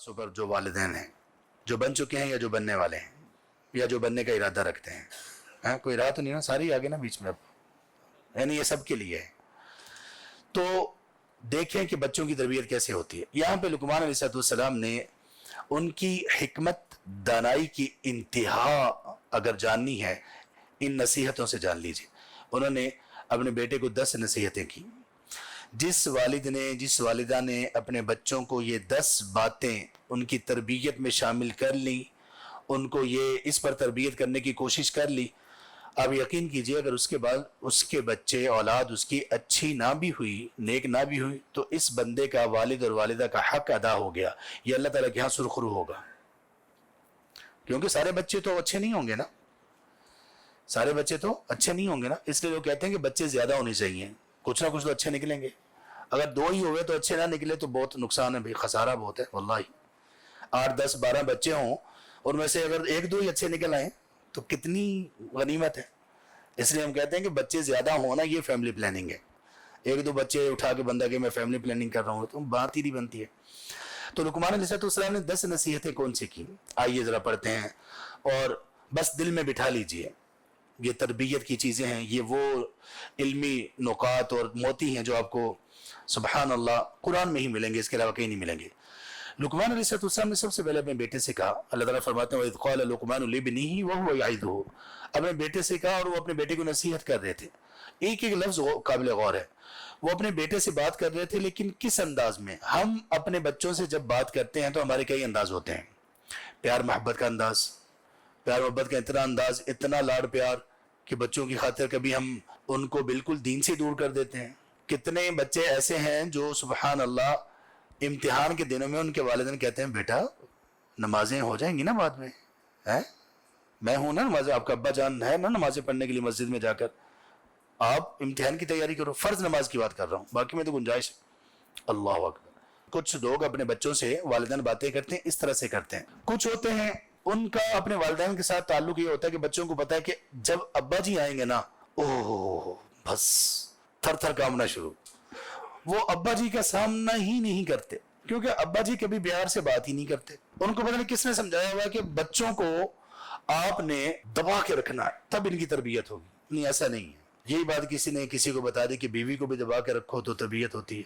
پر جو والدین ہیں جو بن چکے ہیں یا جو بننے والے ہیں یا جو بننے کا ارادہ رکھتے ہیں, ہاں کوئی ارادہ تو نہیں نا, ساری آگے نا بیچ میں, اب یعنی یہ سب کے لیے ہے. تو دیکھیں کہ بچوں کی تربیت کیسے ہوتی ہے. یہاں پہ لقمان علیہ السلام نے ان کی حکمت دانائی کی انتہا اگر جاننی ہے ان نصیحتوں سے جان لیجیے. انہوں نے اپنے بیٹے کو 10 نصیحتیں کی. جس والد نے جس والدہ نے اپنے بچوں کو یہ 10 باتیں ان کی تربیت میں شامل کر لی, ان کو یہ اس پر تربیت کرنے کی کوشش کر لی, آپ یقین کیجئے اگر اس کے بعد اس کے بچے اولاد اس کی اچھی نہ بھی ہوئی, نیک نہ بھی ہوئی, تو اس بندے کا والد اور والدہ کا حق ادا ہو گیا. یہ اللہ تعالیٰ کے یہاں سرخرو ہوگا, کیونکہ سارے بچے تو اچھے نہیں ہوں گے نا, سارے بچے تو اچھے نہیں ہوں گے نا. اس لیے لوگ کہتے ہیں کہ بچے زیادہ ہونے چاہیے, کچھ نہ کچھ تو اچھے نکلیں گے. اگر 2 ہی ہوئے تو اچھے نہ نکلے تو بہت نقصان ہے بھائی, خسارہ بہت ہے واللہ. 8 10 12 بچے ہوں اور میں سے اگر 1 2 ہی اچھے نکل آئیں تو کتنی غنیمت ہے. اس لیے ہم کہتے ہیں کہ بچے زیادہ ہونا یہ فیملی پلاننگ ہے. 1 2 بچے اٹھا کے بندہ کہ میں فیملی پلاننگ کر رہا ہوں تو بات ہی نہیں بنتی ہے. تو لقمان علیہ السلام نے 10 نصیحتیں کون سی کی, آئیے ذرا پڑھتے ہیں اور بس دل میں بٹھا لیجئے. یہ تربیت کی چیزیں ہیں, یہ وہ علمی نکات اور موتی ہیں جو آپ کو سبحان اللہ قرآن میں ہی ملیں گے, اس کے علاوہ کہیں نہیں ملیں گے. لقمان علیہ السلام نے سب سے پہلے اپنے بیٹے سے کہا, اللہ تعالیٰ فرماتے ہیں وَإِذْ قَالَ لُقْمَانُ لِابْنِهِ وَهُوَ يَعِظُهُ, اپنے بیٹے سے کہا اور وہ اپنے بیٹے کو نصیحت کر رہے تھے. ایک ایک لفظ قابل غور ہے. وہ اپنے بیٹے سے بات کر رہے تھے, لیکن کس انداز میں. ہم اپنے بچوں سے جب بات کرتے ہیں تو ہمارے کئی انداز ہوتے ہیں. پیار محبت کا انداز, پیار محبت کا اتنا انداز, اتنا لاڑ پیار کہ بچوں کی خاطر کبھی ہم ان کو بالکل دین سے دور کر دیتے ہیں. کتنے بچے ایسے ہیں جو سبحان اللہ امتحان کے دنوں میں ان کے والدین کہتے ہیں بیٹا نمازیں ہو جائیں گی نا بعد میں, میں ہوں نا نماز, آپ کا ابا جان ہے نا نمازیں پڑھنے کے لیے مسجد میں جا کر, آپ امتحان کی تیاری کرو. فرض نماز کی بات کر رہا ہوں, باقی میں تو گنجائش ہے. اللہ اکبر. کچھ لوگ اپنے بچوں سے والدین باتیں کرتے ہیں اس طرح سے کرتے ہیں. کچھ ہوتے ہیں ان کا اپنے والدین کے ساتھ تعلق یہ ہوتا ہے کہ بچوں کو پتا ہے کہ جب ابا جی آئیں گے نا اوہ بس تھر تھر کانپنا شروع. وہ ابا جی کا سامنا ہی نہیں کرتے, کیونکہ ابا جی کبھی پیار سے بات ہی نہیں کرتے. ان کو پتہ نہیں کس نے سمجھایا ہوا کہ بچوں کو آپ نے دبا کے رکھنا ہے تب ان کی تربیت ہوگی. نہیں, ایسا نہیں ہے. یہی بات کسی نے کسی کو بتا دی کہ بیوی کو بھی دبا کے رکھو تو تربیت ہوتی ہے,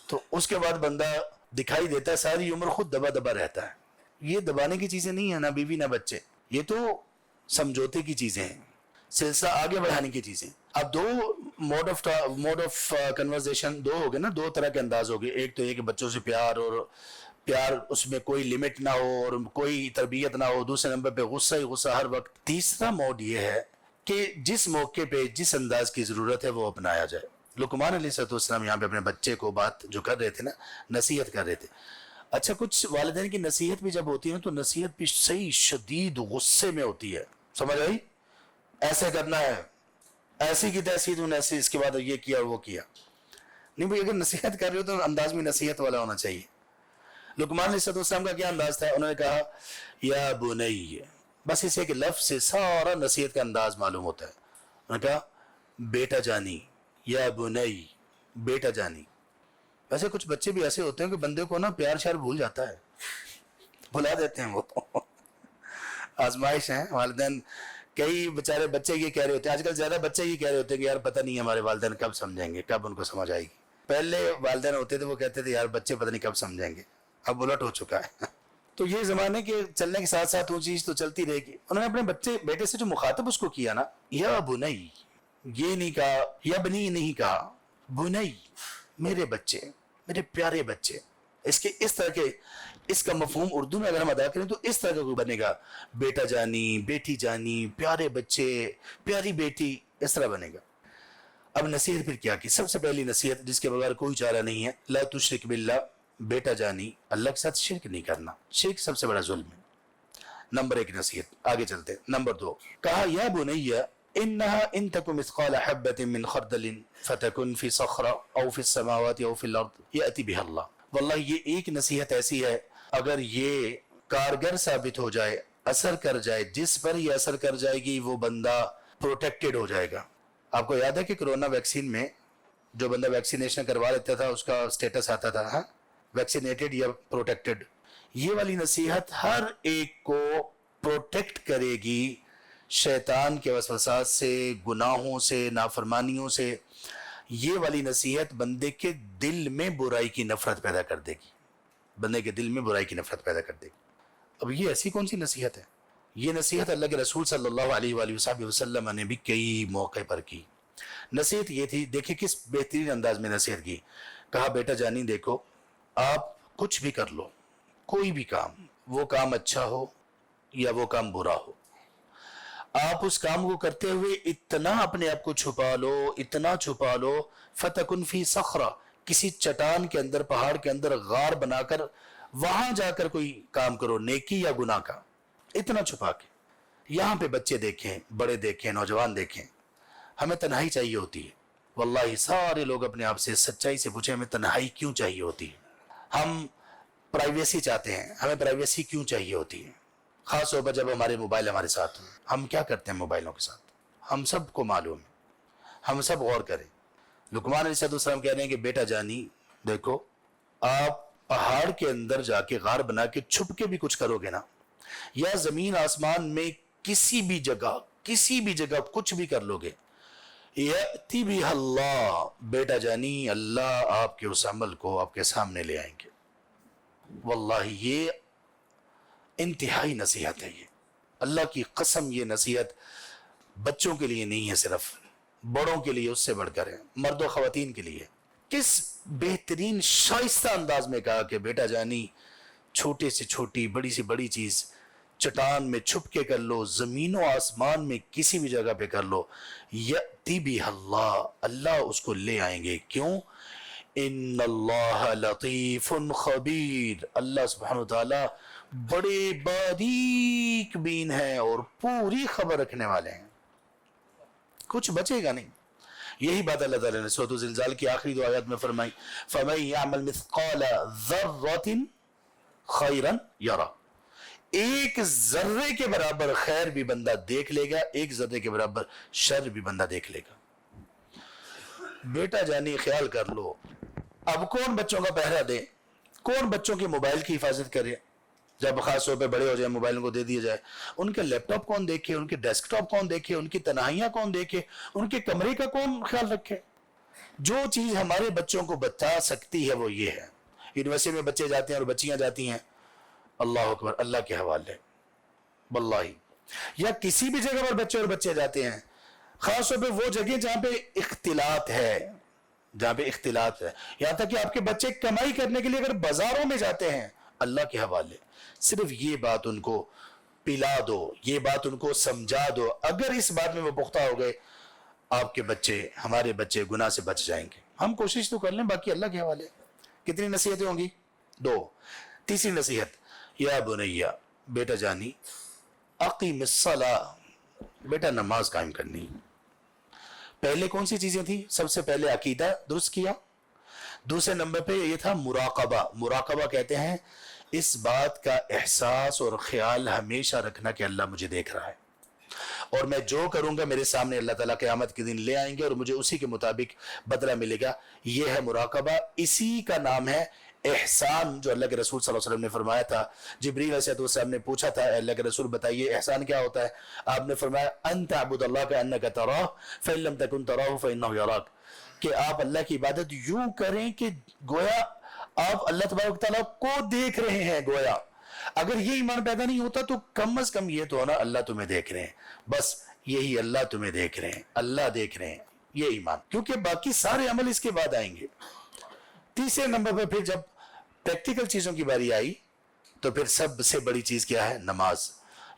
تو اس کے بعد بندہ دکھائی دیتا ہے ساری عمر خود دبا دبا رہتا ہے. یہ دبانے کی چیزیں نہیں ہیں, نہ بیوی نہ بچے, یہ تو سمجھوتے کی چیزیں ہیں, سلسلہ آگے بڑھانے کی چیزیں. اب 2 موڈ آف کنورزیشن 2 ہو گئے نا, 2 طرح کے انداز ہو گئے. ایک تو یہ کہ بچوں سے پیار, اور پیار اس میں کوئی لمٹ نہ ہو اور کوئی تربیت نہ ہو. دوسرے نمبر پہ غصہ ہی غصہ ہر وقت. تیسرا موڈ یہ ہے کہ جس موقع پہ جس انداز کی ضرورت ہے وہ اپنایا جائے. لقمان علیہ السلام یہاں پہ اپنے بچے کو بات جو کر رہے تھے نا, نصیحت کر رہے تھے. اچھا, کچھ والدین کی نصیحت بھی جب ہوتی ہے تو نصیحت بھی صحیح شدید غصے میں ہوتی ہے. سمجھ آئی, ایسے کرنا ہے, ایسی کی تیسی تو ایسے, اس کے بعد یہ کیا اور وہ کیا. نہیں بھائی, اگر نصیحت کر رہے ہو تو انداز میں نصیحت والا ہونا چاہیے. لقمان علیہ السلام کا کیا انداز تھا, انہوں نے کہا یا بنی, بس اسے کہ لفظ سے سارا نصیحت کا انداز معلوم ہوتا ہے. انہوں نے کہا بیٹا جانی, یا بنی, بیٹا جانی. ویسے کچھ بچے بھی ایسے ہوتے ہیں کہ بندے کو نا پیار شیار بھول جاتا ہے, بھلا دیتے ہیں وہ. آزمائش ہے. والدین کئی بیچارے بچے یہ کہہ رہے ہوتے ہیں, آج کل زیادہ بچے یہ کہہ رہے ہوتے ہیں کہ یار پتہ نہیں ہمارے والدین کب سمجھیں گے, کب ان کو سمجھ آئے گی. پہلے والدین ہوتے تھے وہ کہتے تھے یار بچے پتہ نہیں کب سمجھیں گے, اب الٹ ہو چکا ہے. تو یہ زمانے کے چلنے کے ساتھ ساتھ وہ چیز تو چلتی رہے گی. انہوں نے اپنے بیٹے سے جو مخاطب اس کو کیا نا, یا بنی, یہ نہیں کہا یا بنی, نہیں کہا بنی, میرے بچے, میرے پیارے بچے. اس طرح کے, اس کا مفہوم اردو میں اگر ہم ادا کریں تو اس طرح کا کوئی بنے گا, بیٹا جانی, بیٹی جانی, پیارے بچے, پیاری بیٹی, اس طرح بنے گا. اب نصیحت پھر کیا کی؟ سب سے پہلی نصیحت جس کے بغیر کوئی چارہ نہیں ہے, لا تشرک باللہ, بیٹا جانی اللہ کے ساتھ شرک نہیں کرنا. شرک سب سے بڑا ظلم ہے. نمبر 1 نصیحت. آگے چلتے. نمبر 2 کہا یا بنی انہا ان تک مثقال حبۃ من خردل فتکن فی صخرہ او فی السماوات او فی الارض یأتی بها اللہ. واللہ یہ ایک نصیحت ایسی ہے اگر یہ کارگر ثابت ہو جائے, اثر کر جائے, جس پر یہ اثر کر جائے گی وہ بندہ پروٹیکٹڈ ہو جائے گا. آپ کو یاد ہے کہ کرونا ویکسین میں جو بندہ ویکسینیشن کروا لیتا تھا اس کا سٹیٹس آتا تھا, ویکسینیٹڈ یا پروٹیکٹڈ. یہ والی نصیحت ہر ایک کو پروٹیکٹ کرے گی شیطان کے وسوسات سے، گناہوں سے، نافرمانیوں سے۔ یہ والی نصیحت بندے کے دل میں برائی کی نفرت پیدا کر دے گی، بندے کے دل میں برائی کی نفرت پیدا کر دے گی۔ اب یہ ایسی کون سی نصیحت ہے؟ یہ نصیحت اللہ کے رسول صلی اللہ علیہ وآلہ وسلم نے بھی کئی موقع پر کی۔ نصیحت یہ تھی، دیکھیں کس بہترین انداز میں نصیحت کی۔ کہا بیٹا جانی دیکھو، آپ کچھ بھی کر لو، کوئی بھی کام، وہ کام اچھا ہو یا وہ کام برا ہو، آپ اس کام کو کرتے ہوئے اتنا اپنے آپ کو چھپا لو، اتنا چھپا لو، فَتَكُنْ فِي صَخْرَةٍ، کسی چٹان کے اندر، پہاڑ کے اندر غار بنا کر وہاں جا کر کوئی کام کرو، نیکی یا گناہ کا، اتنا چھپا کے۔ یہاں پہ بچے دیکھیں، بڑے دیکھیں، نوجوان دیکھیں، ہمیں تنہائی چاہیے ہوتی ہے۔ واللہ سارے لوگ اپنے آپ سے سچائی سے پوچھیں ہمیں تنہائی کیوں چاہیے ہوتی ہے؟ ہم پرائیویسی چاہتے ہیں، ہمیں پرائیویسی کیوں چاہیے ہوتی ہے؟ خاص طور پر جب ہمارے موبائل ہمارے ساتھ ہوں، ہم کیا کرتے ہیں موبائلوں کے ساتھ؟ ہم سب کو معلوم ہے، ہم سب غور کریں۔ لقمان علیہ السلام کہہ رہے ہیں کہ بیٹا جانی دیکھو، آپ پہاڑ کے اندر جا کے غار بنا کے چھپ کے بھی کچھ کرو گے نا، یا زمین آسمان میں کسی بھی جگہ کچھ بھی کر لو گے، یأتی بہ اللہ، بیٹا جانی اللہ آپ کے اس عمل کو آپ کے سامنے لے آئیں گے۔ واللہ یہ انتہائی نصیحت ہے، یہ اللہ کی قسم، یہ نصیحت بچوں کے لیے نہیں ہے، صرف بڑوں کے لیے اس سے بڑھ کر ہے، مرد و خواتین کے لیے۔ کس بہترین شائستہ انداز میں کہا کہ بیٹا جانی چھوٹے سے چھوٹی، بڑی سے بڑی چیز چٹان میں چھپ کے کر لو، زمین و آسمان میں کسی بھی جگہ پہ کر لو، یأتی بہ اللہ، اللہ اس کو لے آئیں گے۔ کیوں؟ ان اللہ لطیف خبیر، اللہ سبحانہ وتعالی بڑے باریک بین ہیں اور پوری خبر رکھنے والے ہیں، کچھ بچے گا نہیں۔ یہی بات اللہ تعالیٰ نے سورۃ الزلزال کی آخری دو آیات میں فرمائی، فَمَن يَعْمَلْ مِثْقَالَ ذَرَّةٍ خَيْرًا يَرَهُ، ایک ذرے کے برابر خیر بھی بندہ دیکھ لے گا، ایک ذرے کے برابر شر بھی بندہ دیکھ لے گا۔ بیٹا جانی خیال کر لو، اب کون بچوں کا پہرا دے، کون بچوں کے موبائل کی حفاظت کرے؟ جب خاص طور پہ بڑے ہو جائیں، موبائل کو دے دیا جائے، ان کے لیپ ٹاپ کون دیکھے، ان کے ڈیسک ٹاپ کون دیکھے، ان کی تنہائیاں کون دیکھے، ان کے کمرے کا کون خیال رکھے؟ جو چیز ہمارے بچوں کو بچا سکتی ہے وہ یہ ہے۔ یونیورسٹی میں بچے جاتے ہیں اور بچیاں جاتی ہیں، اللہ اکبر، اللہ کے حوالے، واللہ، یا کسی بھی جگہ پر بچے اور بچے جاتے ہیں، خاص طور پہ وہ جگہ جہاں پہ اختلاط ہے، یہاں تک کہ آپ کے بچے کمائی کرنے کے لیے اگر بازاروں میں جاتے ہیں، اللہ کے حوالے، صرف یہ بات ان کو پلا دو، یہ بات ان کو سمجھا دو، اگر اس بات میں وہ پختہ ہو گئے، آپ کے بچے، ہمارے بچے گناہ سے بچ جائیں گے۔ ہم کوشش تو کر لیں، باقی اللہ کے حوالے۔ کتنی نصیحتیں ہوں گی؟ 2۔ تیسری نصیحت، یا بنیا، بیٹا جانی، اقیم الصلاۃ، بیٹا نماز قائم کرنی۔ پہلے کون سی چیزیں تھیں؟ سب سے پہلے عقیدہ درست کیا، دوسرے نمبر پہ یہ تھا مراقبہ۔ مراقبہ کہتے ہیں اس بات کا احساس اور خیال ہمیشہ رکھنا کہ اللہ مجھے دیکھ رہا ہے، اور میں جو کروں گا میرے سامنے اللہ تعالیٰ قیامت کے دن لے آئیں گے اور مجھے اسی کے مطابق بدلہ ملے گا۔ یہ ہے مراقبہ، اسی کا نام ہے احسان، جو اللہ کے رسول صلی اللہ علیہ وسلم نے فرمایا تھا۔ جبریل علیہ السلام نے پوچھا تھا، اے اللہ کے رسول بتائیے احسان کیا ہوتا ہے؟ آپ نے فرمایا، ان تعبد اللہ کانک تراہ فان لم تکن تراہ فانہ یراک، کہ آپ اللہ کی عبادت یوں کریں کہ گویا آپ اللہ تبارک تعالیٰ کو دیکھ رہے ہیں۔ گویا اگر یہ ایمان پیدا نہیں ہوتا تو کم از کم یہ تو ہونا اللہ تمہیں دیکھ رہے ہیں، بس یہی، اللہ تمہیں دیکھ رہے ہیں، اللہ دیکھ رہے ہیں، یہ ایمان، کیونکہ باقی سارے عمل اس کے بعد آئیں گے۔ تیسرے نمبر پہ پھر جب پریکٹیکل چیزوں کی باری آئی تو پھر سب سے بڑی چیز کیا ہے؟ نماز۔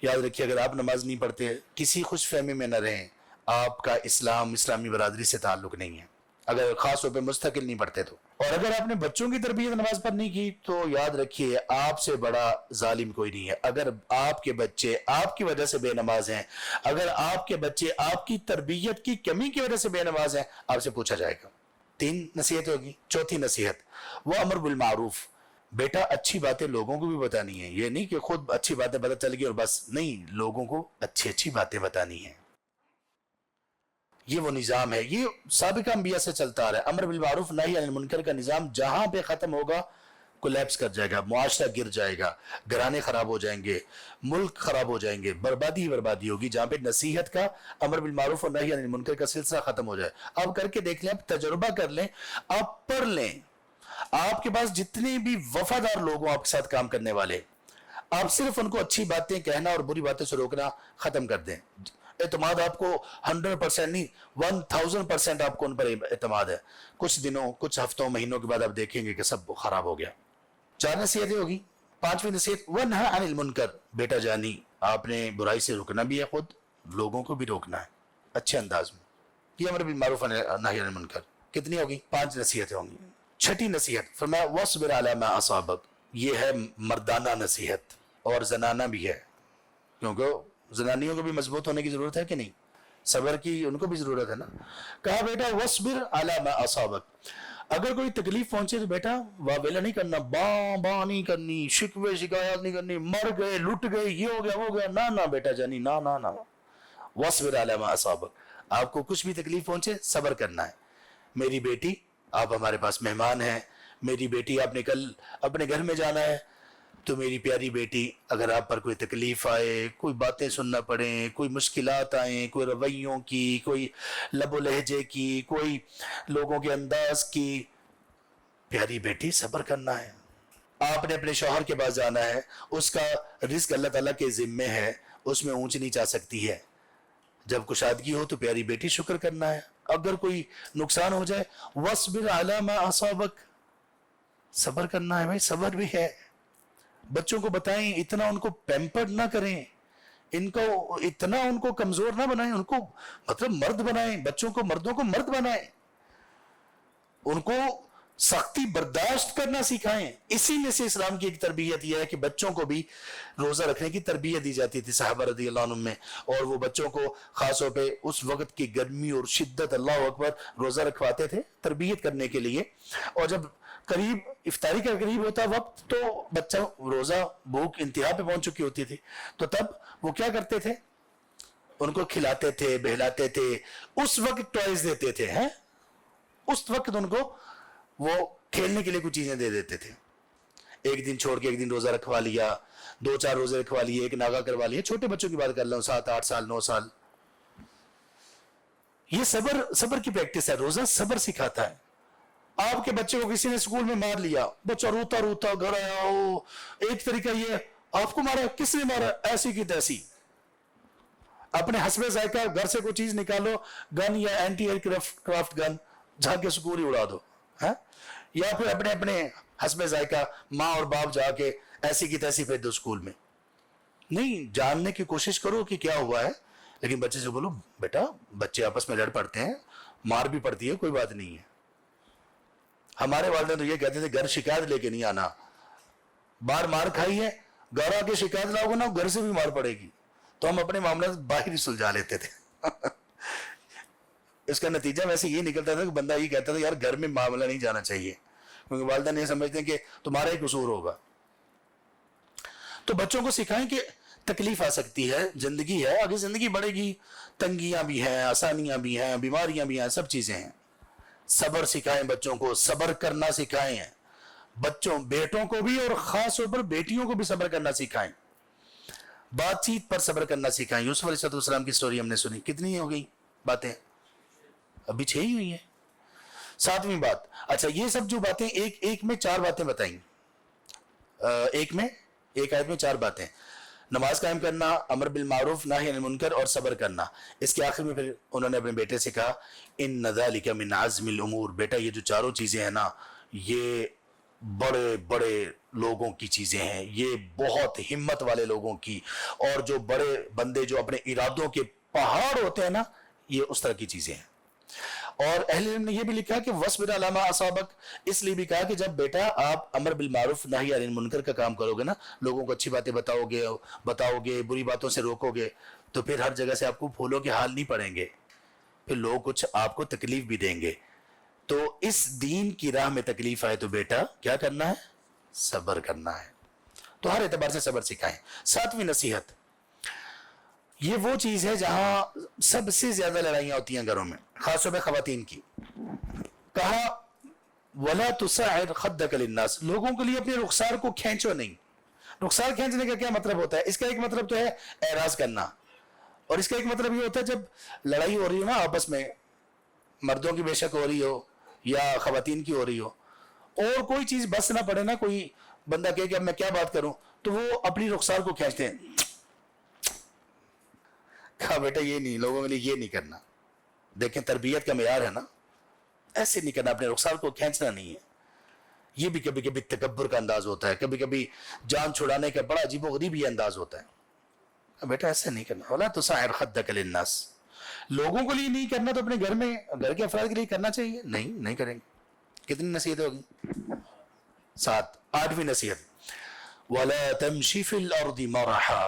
یاد رکھیے، اگر آپ نماز نہیں پڑھتے، کسی خوش فہمی میں نہ رہیں، آپ کا اسلام، اسلامی برادری سے تعلق نہیں ہے، اگر خاص طور پہ مستقل نہیں پڑھتے تو۔ اور اگر آپ نے بچوں کی تربیت نماز پر نہیں کی تو یاد رکھیے آپ سے بڑا ظالم کوئی نہیں ہے۔ اگر آپ کے بچے آپ کی وجہ سے بے نماز ہیں، اگر آپ کے بچے آپ کی تربیت کی کمی کی وجہ سے بے نماز ہیں، آپ سے پوچھا جائے گا۔ 3 نصیحت ہوگی۔ چوتھی نصیحت، وہ امر بالمعروف، بیٹا اچھی باتیں لوگوں کو بھی بتانی ہیں، یہ نہیں کہ خود اچھی باتیں پتہ چل گئی اور بس، نہیں، لوگوں کو اچھی باتیں بتانی ہیں۔ یہ وہ نظام ہے، یہ سابقہ انبیاء سے چلتا آ رہا ہے۔ امر بالمعروف نہی عن المنکر کا نظام جہاں پہ ختم ہوگا کولیپس کر جائے گا، معاشرہ گر جائے گا، گھرانے خراب ہو جائیں گے، ملک خراب ہو جائیں گے، بربادی بربادی ہوگی، جہاں پہ نصیحت کا، امر بالمعروف اور نہی عن المنکر کا سلسلہ ختم ہو جائے۔ آپ کر کے دیکھ لیں، آپ تجربہ کر لیں، آپ پڑھ لیں، آپ کے پاس جتنے بھی وفادار لوگ ہوں آپ کے ساتھ کام کرنے والے، آپ صرف ان کو اچھی باتیں کہنا اور بری باتیں سے روکنا ختم کر دیں۔ اعتماد آپ کو 100% نہیں 1000% آپ کو ان پر اعتماد ہے، کچھ دنوں، کچھ ہفتوں، مہینوں کے بعد آپ دیکھیں گے کہ سب خراب ہو گیا۔ 4 نصیحتیں ہوگی۔ 5ویں نصیحت وَنْہَ عَنِ الْمُنْکَر، بیٹا جانی آپ نے برائی سے رکنا بھی ہے، خود لوگوں کو بھی روکنا ہے اچھے انداز میں۔ یہ امر بالمعروف نہی عن المنکر کتنی ہوگی؟ 5 نصیحتیں ہوں گی۔ 6ٹھی نصیحت فرمایا وَاصْبِرْ عَلَىٰ مَا أَصَابَكَ، یہ ہے مردانہ نصیحت اور زنانہ بھی ہے، کیونکہ زنانیوں کو بھی مضبوط ہونے کی ضرورت ہے کہ نہیں، صبر کی ان کو بھی ضرورت ہے نا۔ کہا بیٹا وَاصْبِرْ عَلَىٰ مَا أَصَابَكَ، اگر کوئی تکلیف پہنچے تو بیٹا واویلا نہیں کرنا، باں نہیں کرنی، شکوے شکایات نہیں کرنی، مر گئے، لٹ گئے، یہ ہو گیا وہ ہو گیا، نہ بیٹا جانی، نہ وَاصْبِرْ عَلَىٰ مَا أَصَابَكَ، آپ کو کچھ بھی تکلیف پہنچے صبر کرنا ہے۔ میری بیٹی آپ ہمارے پاس مہمان ہیں، میری بیٹی آپ نے کل اپنے گھر میں جانا ہے، تو میری پیاری بیٹی اگر آپ پر کوئی تکلیف آئے، کوئی باتیں سننا پڑیں، کوئی مشکلات آئیں، کوئی رویوں کی، کوئی لب و لہجے کی، کوئی لوگوں کے انداز کی، پیاری بیٹی صبر کرنا ہے۔ آپ نے اپنے شوہر کے پاس جانا ہے، اس کا رزق اللہ تعالیٰ کے ذمے ہے، اس میں اونچ نیچ آ سکتی ہے، جب کشادگی ہو تو پیاری بیٹی شکر کرنا ہے، اگر کوئی نقصان ہو جائے وَاصْبِرْ عَلَىٰ مَا أَصَابَكَ، صبر کرنا ہے بھائی، صبر بھی ہے۔ بچوں کو بتائیں اتنا ان کو پیمپرڈ نہ کریں، ان کو اتنا ان کو کمزور نہ بنائیں، ان کو مطلب مرد بنائیں، بچوں کو، مردوں کو مرد بنائیں، ان کو سختی برداشت کرنا سکھائیں۔ اسی میں سے اسلام کی ایک تربیت یہ ہے کہ بچوں کو بھی روزہ رکھنے کی تربیت دی جاتی تھی صحابہ رضی اللہ عنہ میں، اور وہ بچوں کو خاص طور پہ اس وقت کی گرمی اور شدت، اللہ اکبر، روزہ رکھواتے تھے تربیت کرنے کے لیے، اور جب قریب افطاری کا قریب ہوتا وقت تو بچہ روزہ بھوک انتہا پہ پہنچ چکی ہوتی تھی، تو تب وہ کیا کرتے تھے، ان کو کھلاتے تھے، بہلاتے تھے، اس وقت ٹوائز دیتے تھے، ہیں اس وقت ان کو وہ کھیلنے کے لیے کچھ چیزیں دے دیتے تھے۔ ایک دن چھوڑ کے ایک دن روزہ رکھوا لیا، 2-4 روزے رکھوا لیے، ایک ناغا کروا لیا، چھوٹے بچوں کی بات کر رہا ہوں، 7-8 سال 9 سال۔ یہ صبر کی پریکٹس ہے، روزہ صبر سکھاتا ہے۔ آپ کے بچے کو کسی نے اسکول میں مار لیا، بچہ روتا روتا گھر آیا، ایک طریقہ یہ آپ کو مارا، کس نے مارا، ایسی کی تیسی، اپنے حسب ذائقہ گھر سے کوئی چیز نکالو، گن یا اینٹی ایئر کرافٹ گن، جا کے سکول ہی اڑا دو، یا پھر اپنے حسب ذائقہ ماں اور باپ جا کے ایسی کی تیسی پھیر دو اسکول میں۔ نہیں، جاننے کی کوشش کرو کہ کیا ہوا ہے، لیکن بچے سے بولو بیٹا، بچے آپس میں لڑ پڑتے ہیں، مار بھی پڑتی ہے، کوئی بات نہیں ہے۔ ہمارے والدین تو یہ کہتے تھے گھر شکایت لے کے نہیں آنا، باہر مار کھائی ہے، گھر آ کے شکایت لاؤ گے نا، گھر سے بھی مار پڑے گی، تو ہم اپنے معاملات باہر ہی سلجھا لیتے تھے۔ اس کا نتیجہ ویسے یہ نکلتا تھا کہ بندہ یہ کہتا تھا یار گھر میں معاملہ نہیں جانا چاہیے، کیونکہ والدین یہ سمجھتے ہیں کہ تمہارا ہی قصور ہوگا۔ تو بچوں کو سکھائیں کہ تکلیف آ سکتی ہے، زندگی ہے، آگے زندگی بڑھے گی، تنگیاں بھی ہیں، آسانیاں بھی ہیں، بیماریاں بھی ہیں، سب چیزیں ہیں۔ صبر سکھائیں بچوں کو، صبر کرنا سکھائیں، بچوں، بیٹوں کو بھی اور خاص طور پر بیٹیوں کو بھی صبر کرنا سکھائیں، بات چیت پر صبر کرنا سکھائیں۔ یوسف علیہ السلام کی سٹوری ہم نے سنی، کتنی ہو گئی باتیں، ابھی 6 ہی ہوئی ہیں۔ 7ویں بات، اچھا یہ سب جو باتیں ایک میں 4 باتیں بتائیں، ایک آیت میں 4 باتیں، نماز قائم کرنا، امر بالمعروف نہی عن المنکر اور صبر کرنا۔ اس کے آخر میں پھر انہوں نے اپنے بیٹے سے کہا ان ذالک من عزم الامور، بیٹا یہ جو چاروں چیزیں ہیں نا، یہ بڑے بڑے لوگوں کی چیزیں ہیں، یہ بہت ہمت والے لوگوں کی، اور جو بڑے بندے جو اپنے ارادوں کے پہاڑ ہوتے ہیں نا، یہ اس طرح کی چیزیں ہیں۔ اور اہل علم نے یہ بھی لکھا کہ وَاصْبِرْ عَلَىٰ مَا أَصَابَكَ، اس لیے بھی کہا کہ جب بیٹا آپ امر بالمعروف نہی عن المنکر کا کام کرو گے نا، لوگوں کو اچھی باتیں بتاؤ گے، بری باتوں سے روکو گے، تو پھر ہر جگہ سے آپ کو پھولوں کے حال نہیں پڑیں گے، پھر لوگ کچھ آپ کو تکلیف بھی دیں گے۔ تو اس دین کی راہ میں تکلیف آئے تو بیٹا کیا کرنا ہے، صبر کرنا ہے۔ تو ہر اعتبار سے صبر سکھائیں۔ 7ویں نصیحت، یہ وہ چیز ہے جہاں سب سے زیادہ لڑائیاں ہوتی ہیں گھروں میں، خاص طور پہ خواتین کی۔ کہا ولا تصعر خدك للناس، لوگوں کے لیے اپنے رخسار کو کھینچو نہیں. رخسار کھینچنے کا کیا مطلب ہوتا ہے؟ اس کا ایک مطلب تو ہے اعراض کرنا، اور اس کا ایک مطلب یہ ہوتا ہے جب لڑائی ہو رہی ہو نا آپس میں، مردوں کی بے شک ہو رہی ہو یا خواتین کی ہو رہی ہو، اور کوئی چیز بس نہ پڑے نا، کوئی بندہ کہے کہ اب میں کیا بات کروں، تو وہ اپنی رخسار کو کھینچتے ہیں. کہا بیٹا یہ نہیں، لوگوں کے لیے یہ نہیں کرنا. دیکھیں تربیت کا معیار ہے نا، ایسے نہیں کرنا، اپنے رخسار کو کھینچنا نہیں ہے. یہ بھی کبھی کبھی تکبر کا انداز ہوتا ہے، کبھی کبھی جان چھڑانے کا بڑا عجیب و غریب یہ انداز ہوتا ہے. بیٹا ایسے نہیں کرنا. ولا تصعر خدك للناس، لوگوں کے لیے نہیں کرنا تو اپنے گھر میں، گھر کے افراد کے لیے کرنا چاہیے. نہیں کریں گے. کتنی نصیحتیں ہوگی؟ 7. 8ویں نصیحت، ولا تمشي في الارض مرحا،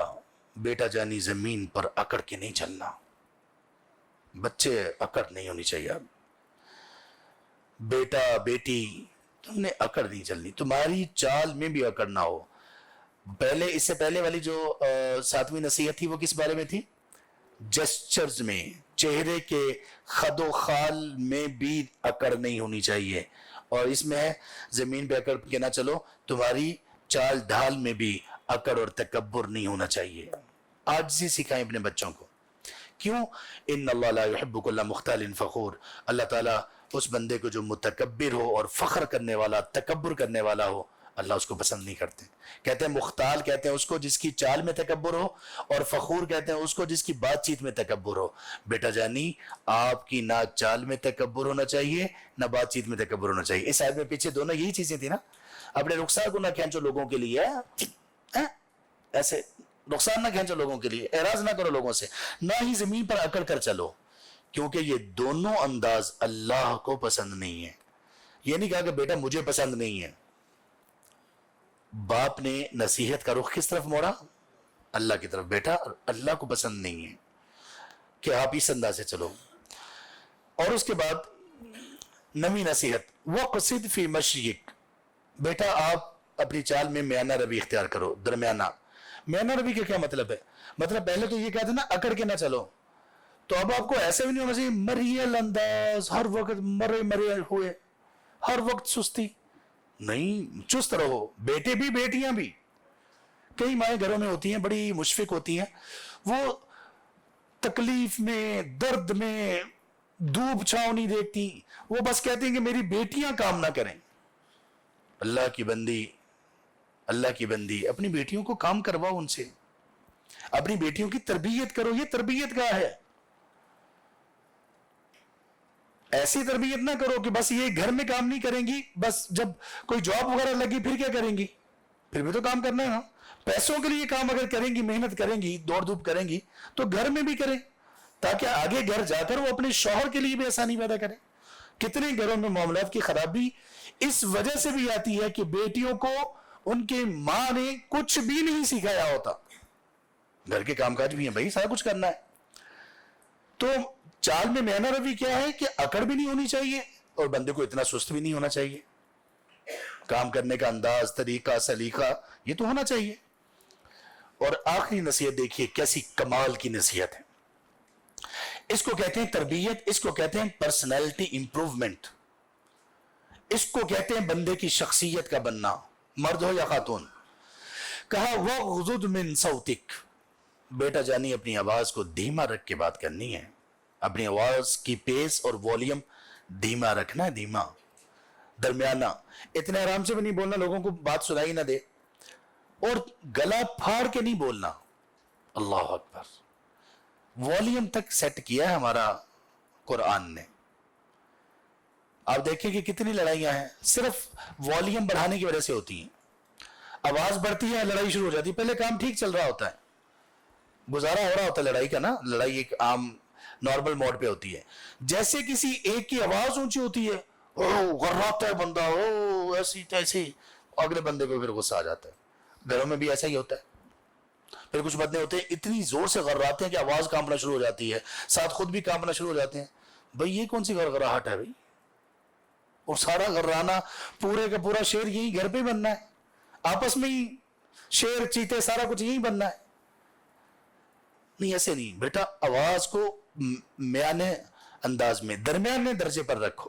بیٹا جانی زمین پر اکڑ کے نہیں چلنا. بچے اکڑ نہیں ہونی چاہیے. اب بیٹا بیٹی تم نے اکڑ نہیں چلنی، تمہاری چال میں بھی اکڑ نہ ہو. پہلے اس سے پہلے والی جو 7ویں نصیحت تھی وہ کس بارے میں تھی؟ جسچرز میں، چہرے کے خد و خال میں بھی اکڑ نہیں ہونی چاہیے. اور اس میں ہے زمین پہ اکڑ کے نہ چلو، تمہاری چال ڈھال میں بھی اکڑ اور تکبر نہیں ہونا چاہیے. عاجزی سکھائیں اپنے بچوں کو. کیوں؟ ان اللہ لا يحب كل مختال فخور، اللہ تعالیٰ اس بندے کو جو متکبر ہو اور فخر کرنے والا، تکبر کرنے والا ہو، اللہ اس کو پسند نہیں کرتے. کہتے ہیں مختال کہتے ہیں اس کو جس کی چال میں تکبر ہو، اور فخور کہتے ہیں اس کو جس کی بات چیت میں تکبر ہو. بیٹا جانی آپ کی نہ چال میں تکبر ہونا چاہیے نہ بات چیت میں تکبر ہونا چاہیے. اس آیت میں پیچھے دونوں یہی چیزیں تھی نا. اپنے رخسار کو نہ کھینچو لوگوں کے لیے، ایسے رخسار نہ کھینچو لوگوں کے لیے، اعراض نہ کرو لوگوں سے، نہ ہی زمین پر اکڑ کر چلو، کیونکہ یہ دونوں انداز اللہ کو پسند نہیں ہے. یہ نہیں کہا کہ بیٹا مجھے پسند نہیں ہے. باپ نے نصیحت کا رخ کس طرف موڑا؟ اللہ کی طرف. بیٹا اللہ کو پسند نہیں ہے کہ آپ اس انداز سے چلو. اور اس کے بعد 9ویں نصیحت، وَقْصِدْ فِي مَشْيِكَ، بیٹا آپ اپنی چال میں میانہ روی اختیار کرو، درمیانہ. میانہ روی کا کیا مطلب ہے؟ مطلب پہلے تو یہ کہتے ہیں نا اکڑ کے نہ چلو، تو اب آپ کو ایسے بھی نہیں ہونا چاہیے مریل انداز، ہر وقت مرے ہوئے، ہر وقت سستی. نہیں، چست رہو. بیٹے بھی بیٹیاں بھی. کئی مائیں گھروں میں ہوتی ہیں بڑی مشفق ہوتی ہیں، وہ تکلیف میں، درد میں دھوپ چھاؤں نہیں دیکھتی، وہ بس کہتی ہیں کہ میری بیٹیاں کام نہ کریں. اللہ کی بندی، اللہ کی بندی، اپنی بیٹیوں کو کام کرواؤ، ان سے اپنی بیٹیوں کی تربیت کرو. یہ تربیت کا ہے. ایسی تربیت نہ کرو کہ بس یہ گھر میں کام نہیں کریں گی، بس جب کوئی جاب وغیرہ لگی پھر کیا کریں گی؟ پھر بھی تو کام کرنا ہے نا. پیسوں کے لیے کام اگر کریں گی، محنت کریں گی، دوڑ دھوپ کریں گی، تو گھر میں بھی کریں، تاکہ آگے گھر جا کر وہ اپنے شوہر کے لیے بھی آسانی پیدا کریں. کتنے گھروں میں معاملات کی خرابی اس وجہ سے بھی آتی ہے کہ بیٹیوں کو ان کے ماں نے کچھ بھی نہیں سکھایا ہوتا. گھر کے کام کاج بھی ہیں بھائی، سارا کچھ کرنا ہے. تو چال میں میانہ روی کیا ہے کہ اکڑ بھی نہیں ہونی چاہیے اور بندے کو اتنا سست بھی نہیں ہونا چاہیے. کام کرنے کا انداز، طریقہ، سلیقہ یہ تو ہونا چاہیے. اور آخری نصیحت دیکھیے کیسی کمال کی نصیحت ہے. اس کو کہتے ہیں تربیت، اس کو کہتے ہیں پرسنالٹی امپروومنٹ، اس کو کہتے ہیں بندے کی شخصیت کا بننا، مرد ہو یا خاتون. کہا وَغْضُضْ مِن صَوْتِكَ، بیٹا جانی اپنی آواز کو دھیما رکھ کے بات کرنی ہے. اپنی آواز کی پیس اور والیوم دھیما رکھنا ہے، دھیما، درمیانہ. اتنے آرام سے بھی نہیں بولنا لوگوں کو بات سنائی نہ دے، اور گلا پھاڑ کے نہیں بولنا. اللہ اکبر. والیوم تک سیٹ کیا ہے ہمارا قرآن نے. آپ دیکھیں کہ کتنی لڑائیاں ہیں صرف والیوم بڑھانے کی وجہ سے ہوتی ہیں. آواز بڑھتی ہے لڑائی شروع ہو جاتی ہے. پہلے کام ٹھیک چل رہا ہوتا ہے، گزارا ہو رہا ہوتا ہے لڑائی کا نا، لڑائی ایک عام نارمل موڈ پہ ہوتی ہے. جیسے کسی ایک کی آواز اونچی ہوتی ہے، او غراتا ہے بندہ، او ایسی تیسی، اگلے بندے کو پھر غصہ آ جاتا ہے. گھروں میں بھی ایسا ہی ہوتا ہے. پھر کچھ بندے ہوتے ہیں اتنی زور سے غراتے ہیں کہ آواز کانپنا شروع ہو جاتی ہے، ساتھ خود بھی کانپنا شروع ہو جاتے ہیں. بھئی یہ کون سی غرغراہٹ ہے بھئی؟ اور سارا غرانا پورے کا پورا شیر یہی گھر پہ بننا ہے، آپس میں ہی شیر چیتے سارا کچھ یہی بننا ہے. نہیں، ایسے نہیں. بیٹا آواز کو میانے انداز میں، درمیانے درجے پر رکھو.